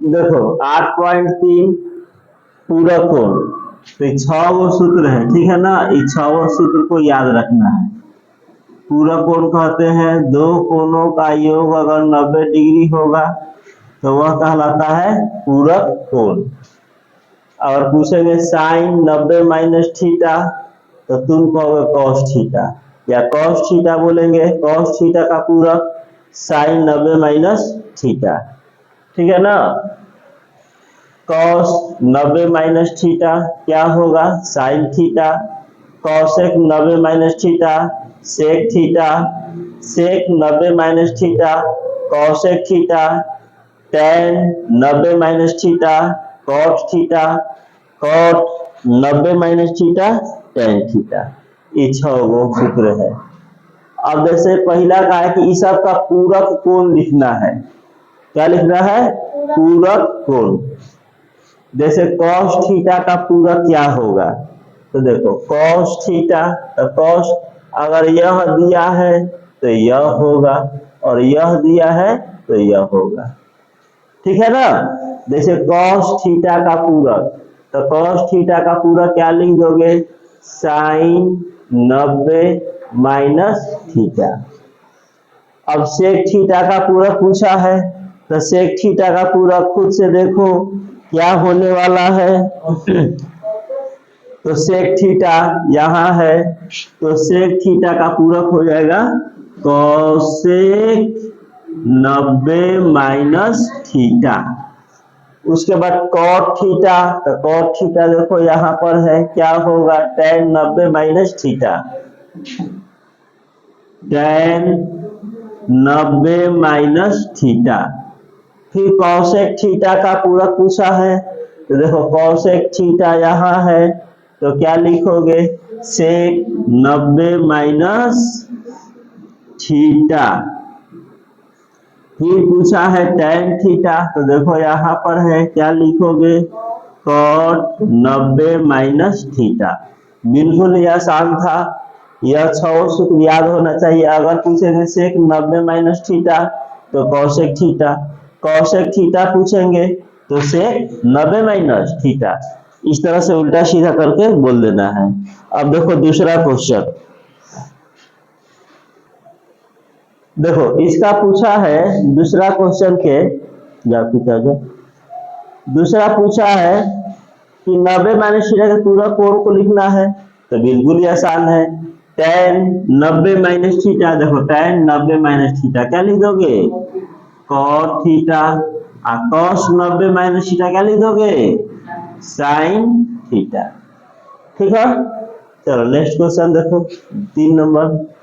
देखो 8.3 पूरक कोण, तो 6 गो सूत्र है, ठीक है ना। ये 6 गो सूत्र को याद रखना है। पूरक कोण कहते हैं दो कोणों का योग अगर 90 डिग्री होगा तो वह कहलाता है पूरक कोण। अगर पूछेंगे साइन 90 माइनस थीटा तो तुम कहोगे कॉस थीटा, या कॉस थीटा बोलेंगे, कॉस थीटा का पूरक साइन 90 माइनस थीटा, ठीक है ना। कॉस 90 माइनस थीटा क्या होगा, sine theta. Cosec 90 minus theta sec theta, sec 90 minus theta cosec theta, tan 90 minus theta cot theta, cot 90 minus theta tan theta. ये 6 गो सूत्र है। अब जैसे पहला का है कि इस सब का पूरक कोण लिखना है। क्या लिखना है, पूरक कोण। जैसे cos थीटा का पूरक क्या होगा, तो देखो cos थीटा, तो cos अगर यह दिया है तो यह होगा, और यह दिया है तो यह होगा, ठीक है ना। जैसे cos थीटा का पूरक, तो cos थीटा का पूरक क्या लिख दोगे, साइन 90 माइनस थीटा। अब सेक थीटा का पूरक पूछा है, तो सेक थीटा का पूरक खुद से देखो क्या होने वाला है। तो सेक थीटा यहाँ है, तो सेक थीटा का पूरक हो जाएगा कोसेक 90 माइनस थीटा। उसके बाद कॉट थीटा, तो कॉट थीटा देखो यहाँ पर है, क्या होगा tan 90 minus theta, tan 90 minus theta. फिर कॉसेक थीटा का पूरक पूछा है, तो देखो कॉसेक थीटा यहाँ है, तो क्या लिखोगे, सेक 90 माइनस थीटा। फिर पूछा है tan थीटा, तो देखो यहाँ पर है, क्या लिखोगे, कॉट 90 माइनस थीटा। बिल्कुल ही आसान था, यह 6 सूत्र याद होना चाहिए। अगर पूछेंगे सेक 90 माइनस थीटा तो कॉसेक थीटा, कॉसेक थीटा पूछेंगे तो सेक 90 माइनस थीटा। इस तरह से उल्टा सीधा करके बोल देना है। अब देखो दूसरा क्वेश्चन, देखो इसका पूछा है दूसरा क्वेश्चन के, दूसरा पूछा है कि 90 माइनस थीटा के पूरक कोण को लिखना है, तो बिल्कुल ही आसान है। tan 90 माइनस थीटा, देखो tan 90 माइनस थीटा क्या लिख दोगे, कॉट थीटा, और कॉस 90 माइनस थीटा क्या लिख दोगे, साइन थीटा, ठीक है। चलो नेक्स्ट क्वेश्चन देखो 3 नंबर।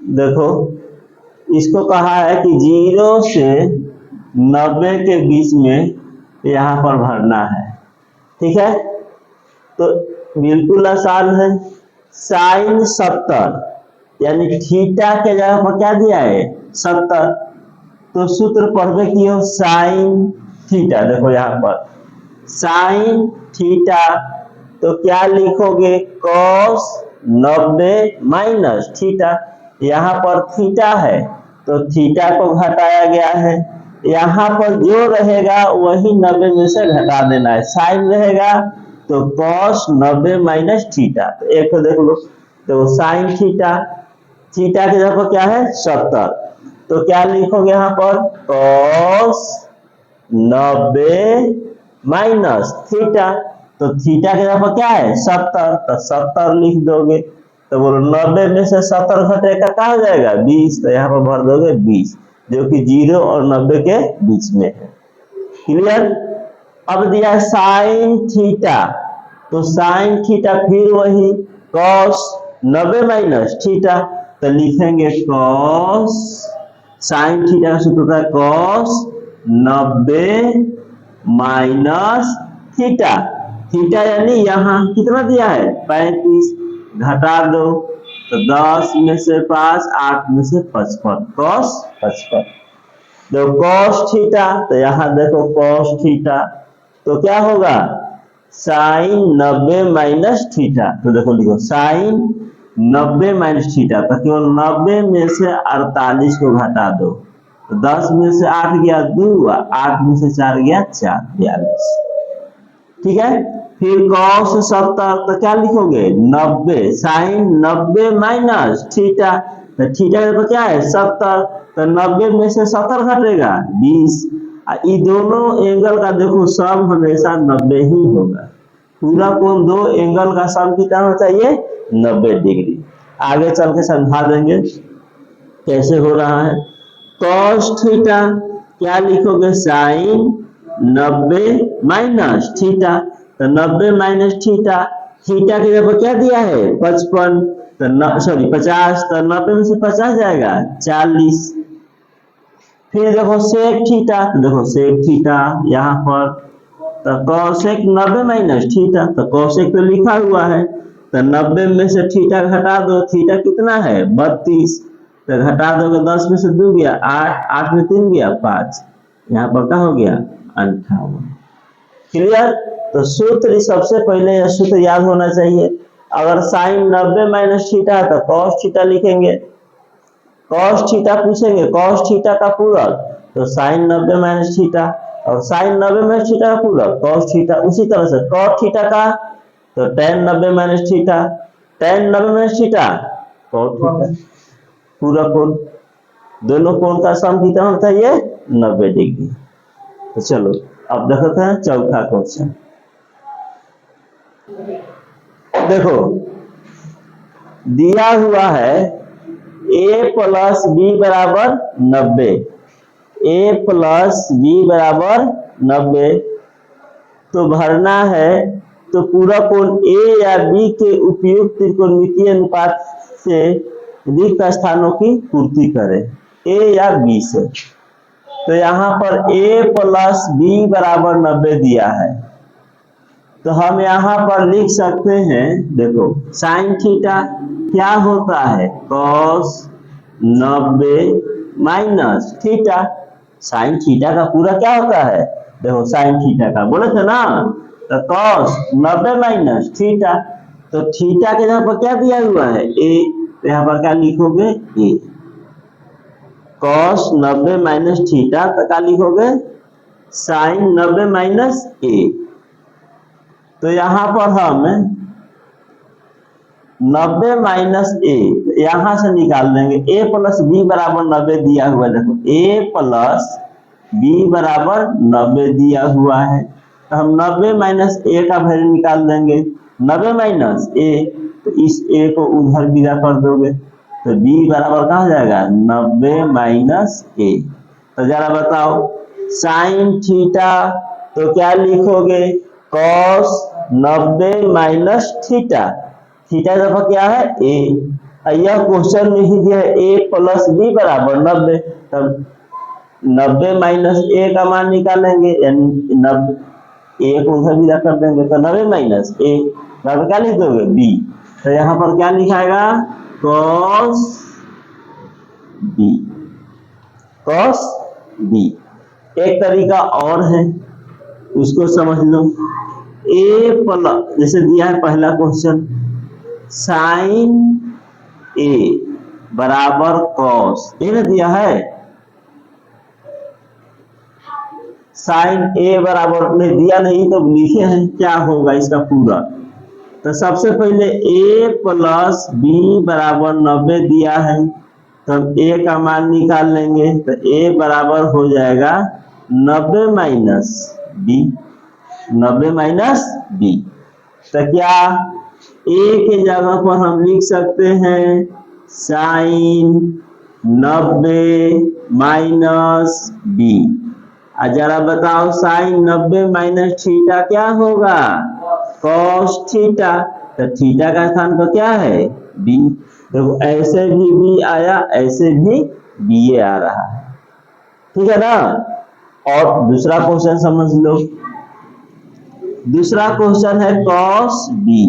देखो इसको कहा है कि 0 से 90 के बीच में यहाँ पर भरना है, ठीक है। तो बिल्कुल आसान है, साइन 70 यानी थीटा के जगह पर क्या दिया है 70, तो सूत्र पढ़वे की हो साइन थीटा। देखो यहाँ पर साइन थीटा, तो क्या लिखोगे, कॉस 90 माइनस थीटा। यहाँ पर थीटा है तो थीटा को घटाया गया है, यहाँ पर जो रहेगा वही 90 में से घटा देना है। साइन रहेगा तो कॉस 90 माइनस थीटा, तो एक तो देख लो, तो साइन थीटा, थीटा की जगह पर क्या है 70, तो क्या लिखोगे यहाँ पर, कॉस 90 माइनस थीटा, तो थीटा की जगह पर क्या है 70, तो 70 लिख दोगे। तो बोलो 90 में से 70 घटेगा क्या हो जाएगा 20, तो यहाँ पर भर दोगे 20, जो कि 0 और 90 के बीच में है। क्लियर। अब दिया साइन थीटा, तो साइन थीटा फिर वही कॉस 90 माइनस थीटा, तो लिखेंगे कॉस, साइन थीटा का सूत्र है कॉस 90 माइनस थीटा। थीटा यानी यहाँ कितना दिया है 35, घटा दो तो 10 में से 5, 8 में से 55, कॉस 55। तो कॉस थीटा, तो यहाँ देखो कॉस थीटा, तो क्या होगा साइन 90 माइनस थीटा, तो देखो लिखो साइन 90 माइनस थीटा, तो केवल 90 में से 48 को घटा दो, तो 10 में से 8 गया 2, 8 में से 4 गया 4, 42। ठीक है, फिर cos 70 तो क्या लिखोगे 90, sin 90 माइनस थीटा, तो थीटा का क्या है 70, तो 90 में से 70 घटेगा 20। ये दोनों एंगल का देखो सम हमेशा 90 ही होगा। पूरा कोण दो एंगल का सम कितना होना चाहिए 90 डिग्री। आगे चल के समझा देंगे कैसे हो रहा है। cos थीटा क्या लिखोगे sin 90 माइनस थीटा, तो 90 माइनस थीटा, थीटा की जगह क्या दिया है 55, तो सॉरी 50, तो 90 में से 50 जाएगा 40। फिर देखो sec थीटा, देखो sec थीटा यहाँ पर, तो cosec 90 माइनस थीटा, तो cosec तो लिखा हुआ है, तो 90 में से थीटा घटा दो, थीटा कितना है 32, तो घटा दोगे 10 में से 2 गया 8, 8 में 3 गया 5, यहाँ पर क्या हो गया 58। क्लियर। तो सूत्र सबसे पहले यह सूत्र याद होना चाहिए। अगर sin 90 माइनस थीटा है तो cos थीटा लिखेंगे, cos थीटा पूछेंगे cos थीटा का पूरक तो sin 90 माइनस थीटा, और sin 90 माइनस थीटा का पूरक cos थीटा। उसी तरह से cos थीटा का तो tan 90 minus theta, tan 90 minus theta cos theta, पूरा कोण, दोनों कोण का सम कितना होता है ये 90 डिग्री। तो चलो अब देखते हैं चौथा क्वेश्चन। देखो दिया हुआ है a प्लस बी बराबर 90, a प्लस बी बराबर 90, तो भरना है तो पूरा कोण a या b के उपयुक्त त्रिकोणमितीय अनुपात से रिक्त स्थानों की पूर्ति करे, a या b से। तो यहाँ पर a प्लस बी बराबर 90 दिया है, तो हम यहाँ पर लिख सकते हैं, देखो sin थीटा क्या होता है cos 90 minus theta, sin theta का पूरा क्या होता है, देखो sin थीटा का बोले थे ना, तो cos 90 माइनस थीटा, तो थीटा के यहाँ पर क्या दिया हुआ है a, तो यहाँ पर क्या लिखोगे a, cos 90 माइनस थीटा तो क्या लिखोगे sin 90 माइनस a। तो यहाँ पर हम 90 माइनस a यहाँ से निकाल देंगे, a प्लस बी बराबर 90 दिया हुआ है, देखो a प्लस बी बराबर 90 दिया हुआ है, तो हम 90 माइनस a का वैल्यू निकाल देंगे, 90 माइनस a, तो इस a को उधर विदा कर दोगे, तो b बराबर कहाँ जाएगा 90 माइनस a। तो जरा बताओ sin थीटा तो क्या लिखोगे cos 90 माइनस थीटा, थीटा का क्या है a, यह क्वेश्चन में ही दिया है a प्लस बी बराबर 90, तब 90 माइनस a का मान निकालेंगे, यानी 90 a को उधर विदा कर देंगे, तो 90 माइनस a बराबर क्या लिख दोगे b। तो यहाँ पर क्या लिखाएगा cos b, cos b। एक तरीका और है उसको समझ लो, a प्लस जैसे दिया है पहला क्वेश्चन sin a बराबर cos a ने दिया है, sin a बराबर नहीं दिया नहीं तो लिखे हैं क्या होगा इसका पूरा। तो सबसे पहले a प्लस बी बराबर 90 दिया है, तो हम a का मान निकाल लेंगे, तो a बराबर हो जाएगा 90 माइनस बी, 90 माइनस बी। तो क्या a के जगह पर हम लिख सकते हैं sin 90 माइनस बी। जरा बताओ sin 90 माइनस थीटा क्या होगा cos थीटा, तो थीटा का स्थान पर क्या है b, देखो ऐसे भी b आया ऐसे भी b आ रहा है, ठीक है ना। और दूसरा क्वेश्चन समझ लो, दूसरा क्वेश्चन है cos b,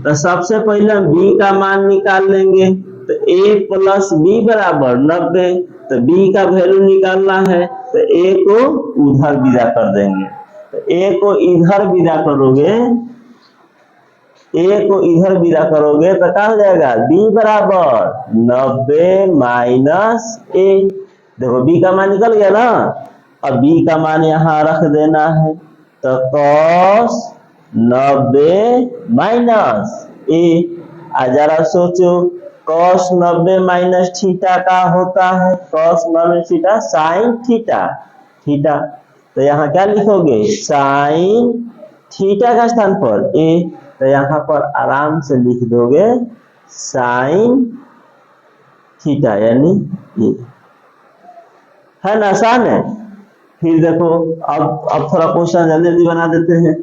तो सबसे पहले हम b का मान निकाल लेंगे, तो a प्लस बी बराबर 90, तो b का वैल्यू निकालना है, तो a को उधर विदा कर देंगे, तो a को इधर विदा करोगे, a को इधर विदा करोगे तो क्या हो जाएगा b बराबर 90 माइनस a। देखो बी का मान निकल गया ना, अब बी का मान यहाँ रख देना है, तो cos 90 माइनस ए। जरा सोचो cos 90 माइनस थीटा का होता है, cos 90 theta sine theta, theta तो यहाँ क्या लिखोगे साइन थीटा का स्थान पर ए, तो यहाँ पर आराम से लिख दोगे साइन थीटा यानी ये, है ना, आसान है। फिर देखो अब थोड़ा क्वेश्चन जल्दी जल्दी बना देते हैं।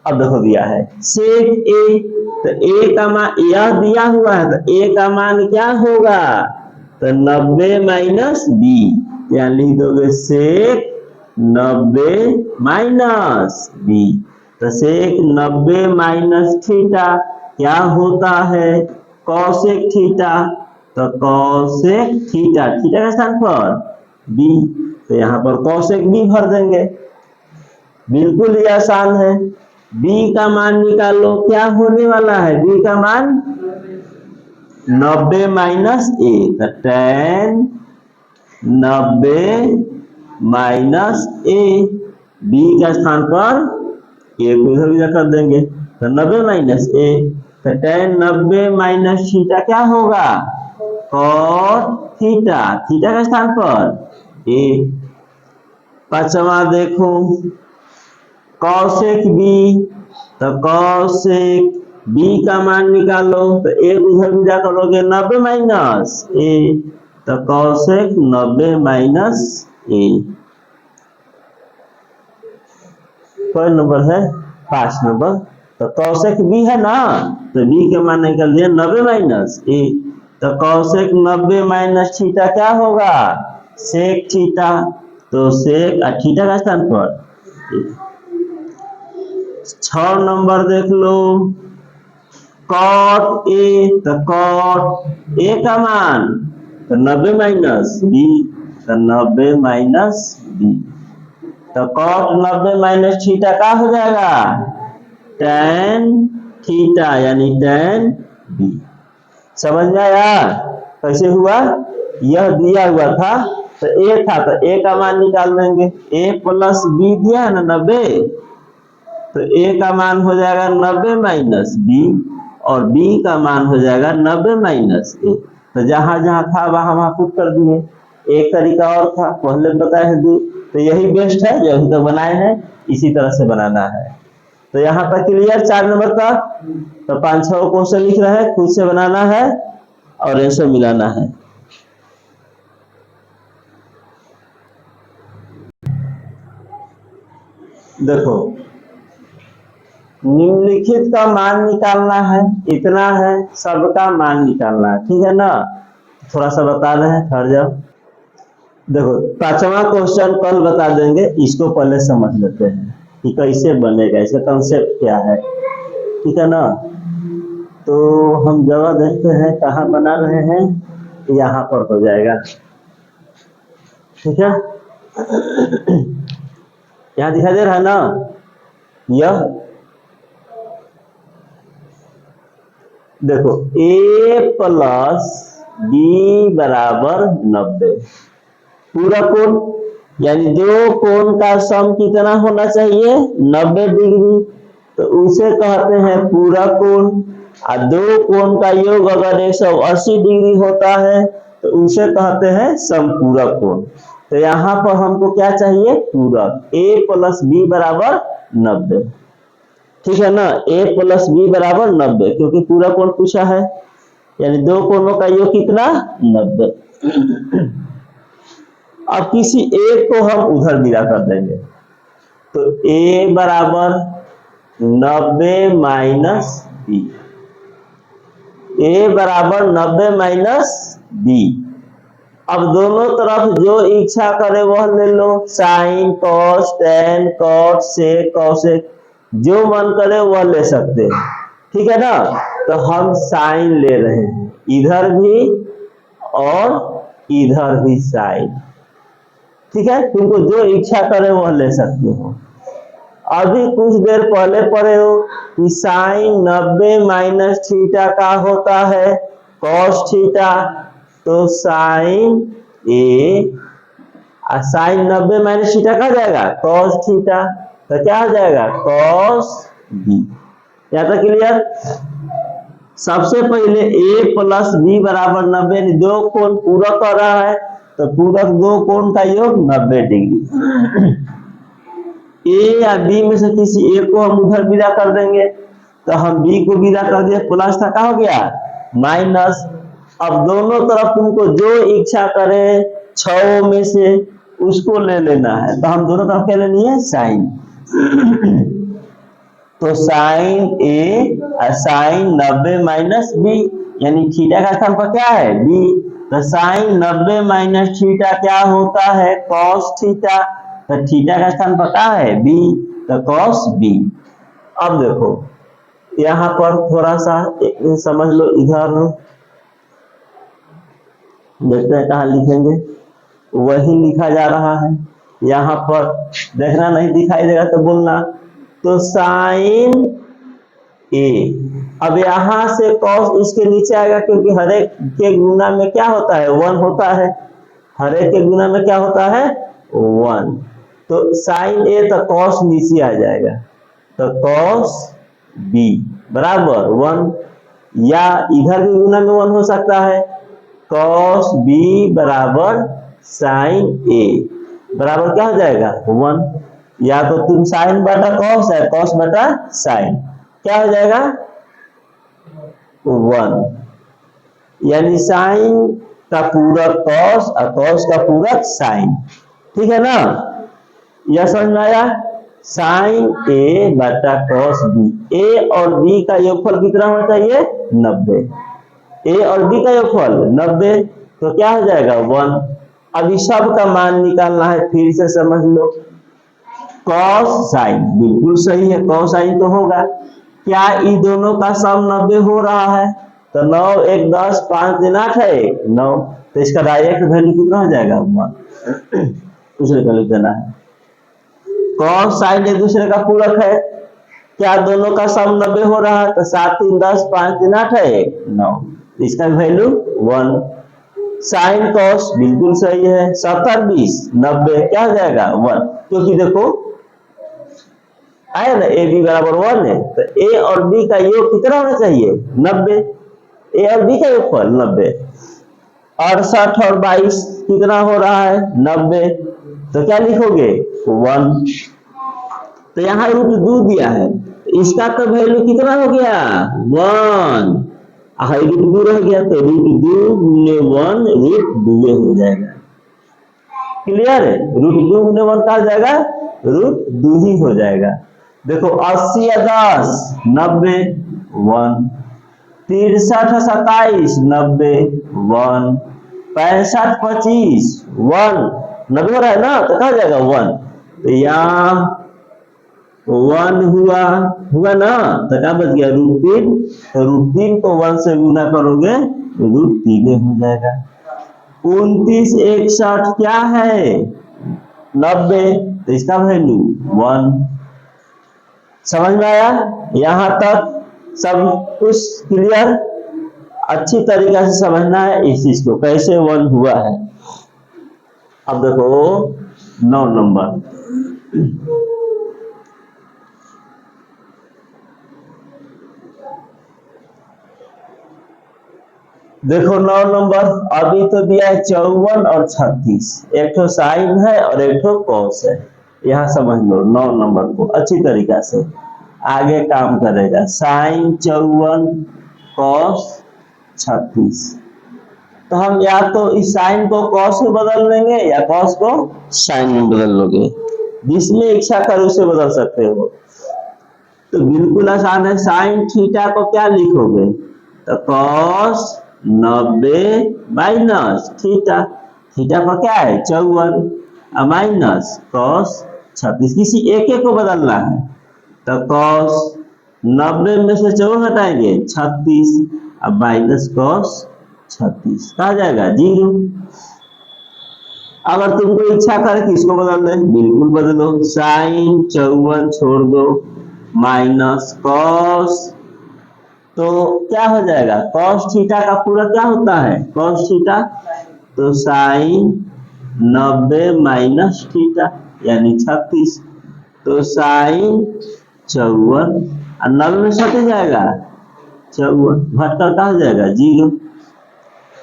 अब देखो दिया है सेक ए, तो ए का मान यह दिया हुआ है, तो ए का मान क्या होगा, तो 90 माइनस बी, यहाँ लिख दोगे सेक 90 माइनस बी, तो सेक 90 माइनस थीटा क्या होता है कॉसेक थीटा, तो कॉसेक थीटा, थीटा का स्थान पर बी, तो यहाँ पर कॉसेक बी भर देंगे, बिल्कुल ही आसान है। बी का मान निकालो, क्या होने वाला है बी का मान 90 माइनस ए, तो tan 90 माइनस ए, बी का स्थान पर ए को इधर भी कर देंगे, तो 90 माइनस ए, तो tan 90 माइनस थीटा क्या होगा cot थीटा, थीटा का स्थान पर ए। पांचवा देखो कॉसेक बी, तो कॉसेक बी का मान निकालो, तो ए उधर भी जा करोगे 90 माइनस ए, तो कॉसेक 90 माइनस ए। कोई नंबर है 5 नंबर, तो कॉसेक बी है ना, तो बी के मान निकल दिया 90 माइनस ए, तो कॉसेक 90 माइनस थीटा क्या होगा सेक थीटा, तो सेक थीटा का स्थान पर 6 नंबर देख लो कॉट ए, तो कॉट ए का मान तो 90 माइनस बी, तो 90 माइनस बी, तो कॉट 90 माइनस थीटा का हो जाएगा tan थीटा यानी tan बी। समझ में आया कैसे हुआ, यह दिया हुआ था तो ए था, तो ए का मान निकाल देंगे, ए प्लस बी दिया है ना 90, तो ए का मान हो जाएगा 90 माइनस बी, और बी का मान हो जाएगा 90 माइनस ए, तो जहां जहां था वहां वहां पुट कर दिए। एक तरीका और था पहले बताए हैं दो, तो यही बेस्ट है जो अभी तक बनाए हैं, इसी तरह से बनाना है। तो यहाँ पर क्लियर 4 नंबर का, तो 5-6 क्वेश्चन लिख रहे हैं, खुद से बनाना है और आंसर मिलाना है। देखो निम्नलिखित का मान निकालना है, इतना है सबका मान निकालना है, ठीक है ना। थोड़ा सा बता रहे हैं, ठहर जाओ। देखो 5वां क्वेश्चन कल बता देंगे, इसको पहले समझ लेते हैं कि कैसे बनेगा, इसका कंसेप्ट क्या है, ठीक है ना। तो हम जगह देखते हैं कहाँ बना रहे हैं, यहाँ पर हो जाएगा, ठीक है। यहाँ दिखाई दे रहा है ना, यह देखो a प्लस बी बराबर 90, पूरा कोण यानी दो कोण का सम कितना होना चाहिए 90 डिग्री, तो उसे कहते हैं पूरा कोण। और दो कोण का योग अगर 180 डिग्री होता है तो उसे कहते हैं समपूरक कोण। तो यहाँ पर हमको क्या चाहिए पूरक, a प्लस बी बराबर 90, ठीक है ना, a प्लस बी बराबर 90, क्योंकि पूरा कोण पूछा है, यानी दो कोणों का योग कितना 90। अब किसी एक को हम उधर विदा कर देंगे, तो a बराबर 90 माइनस बी, a बराबर 90 माइनस बी। अब दोनों तरफ जो इच्छा करे वह ले लो, sine cos tan cot sec cosec, जो मन करे वह ले सकते हैं, ठीक है ना। तो हम साइन ले रहे हैं, इधर भी और इधर भी साइन, ठीक है, तुमको जो इच्छा करे वह ले सकते हो। अभी कुछ देर पहले पढ़े हो कि साइन 90 माइनस थीटा का होता है कॉस थीटा, तो साइन ए, साइन 90 माइनस थीटा कहा जाएगा कॉस थीटा, तो क्या हो जाएगा कॉस बी। यहाँ तक क्लियर। सबसे पहले ए प्लस बी बराबर 90, यानी दो कोण पूरक कर रहा है, तो पूरक दो कोण का योग 90 डिग्री। ए या बी में से किसी एक को हम उधर विदा कर देंगे, तो हम बी को विदा कर दिए, प्लस था क्या हो गया माइनस। अब दोनों तरफ तुमको जो इच्छा करे 6 में से उसको ले लेना है, तो हम दोनों तरफ क्या लेनी है साइन। तो साइन ए साइन 90 माइनस बी, यानी थीटा का स्थान पर क्या है बी, तो साइन 90 माइनस थीटा क्या होता है कॉस थीटा, तो थीटा का स्थान पर क्या है बी, तो कॉस बी। अब देखो यहाँ पर थोड़ा सा समझ लो, इधर देखते हैं कहाँ लिखेंगे, वही लिखा जा रहा है, यहाँ पर देखना नहीं दिखाई देगा तो बोलना। तो साइन ए, अब यहां से कॉस उसके नीचे आएगा, क्योंकि हर एक के गुना में क्या होता है 1 होता है, हर एक के गुना में क्या होता है 1, तो साइन ए तो कॉस नीचे आ जाएगा, तो कॉस बी बराबर 1, या इधर भी गुना में 1 हो सकता है, कॉस बी बराबर साइन ए बराबर क्या हो जाएगा 1, या तो तुम साइन बटा कॉस है, कॉस बटा साइन, क्या हो जाएगा 1, यानी साइन का पूरक कॉस और कॉस का पूरक साइन, ठीक है ना। यह समझ में आया, साइन ए बटा कॉस बी, ए और बी का योगफल कितना होना चाहिए 90, ए और बी का योगफल 90, तो क्या हो जाएगा 1। अब इस सब का मान निकालना है, फिर से समझ लो, कॉस साइन बिल्कुल सही है, कॉस साइन तो होगा, क्या इन दोनों का सम 90 हो रहा है, तो 9 1 10 5 3 8 है 9, तो इसका डायरेक्ट वैल्यू कितना हो जाएगा 1, दूसरे का लिख देना है। कॉस साइन एक दूसरे का पूरक है, क्या दोनों का सम 90 हो रहा है, तो 7 3 10 5 3 8 है 9, इसका वैल्यू 1। साइन कॉस बिल्कुल सही है, 70 20 90 क्या हो जाएगा 1, क्योंकि देखो आया ना ए बी बराबर 1 है, तो ए और बी का योग कितना होना चाहिए 90, ए और बी का योगफल 90, 68 और 22 कितना हो रहा है 90, तो क्या लिखोगे 1, तो यहाँ √2 दिया है, इसका तो वैल्यू कितना हो गया 1, √2 रह गया, तो √2 गुने 1 √2 हो जाएगा, क्लियर है, √2 गुने 1 का हो जाएगा √2 ही हो जाएगा। देखो 80 या 10 90 1, 63 27 90 1, 65 25 1, 90 हो रहा है ना, तो कहा जाएगा 1, तो यहाँ 1 हुआ ना, तो क्या बच गया √3, तो √3 को 1 से गुना करोगे √3 हो जाएगा। 29 61 क्या है 90, तो इसका वैल्यू 1। समझ में आया, यहां तक सब कुछ क्लियर, अच्छी तरीके से समझना है इस चीज को कैसे 1 हुआ है। अब देखो 9 नंबर, देखो 9 नंबर, अभी तो दिया है 54 और 36, एक तो साइन है और एक तो कॉस है, यहाँ समझ लो 9 नंबर को अच्छी तरीका से, आगे काम करेगा। साइन 54 कॉस 36, तो हम या तो इस साइन को कॉस में बदल लेंगे या कॉस को साइन में बदल लोगे, जिसमें इच्छा करो उसे बदल सकते हो, तो बिल्कुल आसान है। साइन थीटा को क्या लिखोगे, तो कॉस 90 माइनस थीटा, थीटा पर क्या है 54 माइनस कॉस 36, किसी एक को बदलना है, तो कॉस 90 में से 54 हटाएंगे 36, अब माइनस कॉस 36 कहा जाएगा 0। अगर तुमको इच्छा करे किसको बदल दे, बिल्कुल बदलो, साइन 54 छोड़ दो माइनस कॉस तो क्या हो जाएगा, cos थीटा का पूरा क्या होता है, cos थीटा, तो साइन 90 माइनस थीटा यानी 36, तो साइन 54 और 90 में सट जाएगा 54, घटकर क्या हो जाएगा 0।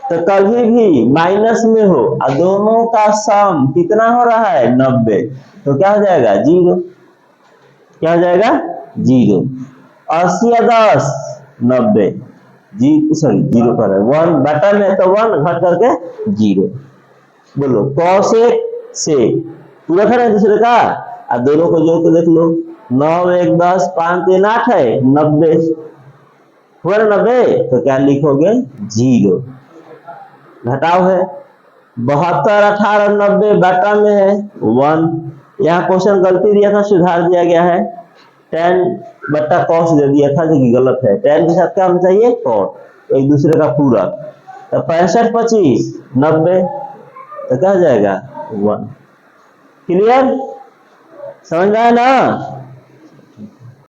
तो कभी भी माइनस में हो और दोनों का सम कितना हो रहा है 90, तो क्या हो जाएगा 0, क्या हो जाएगा 0। 80 या 10 90 जी, सॉरी 0 पर है 1 बटन है तो 1 घट करके 0। बोलो cos से पूरा खड़ा है दूसरे का और दोनों को जोड़ के देख लो, 9 1 10 5 3 8 है 90 हुआ ना 90, तो क्या लिखोगे 0, घटाव है 72 18 90 बटा में है 1, यहाँ क्वेश्चन गलती दिया था सुधार दिया गया है, tan बट्टा cos दे दिया था जो कि गलत है, tan के साथ क्या होना चाहिए cot, एक दूसरे का पूरक, तो 65 25 90, तो क्या हो जाएगा 1। क्लियर, समझ में आया ना।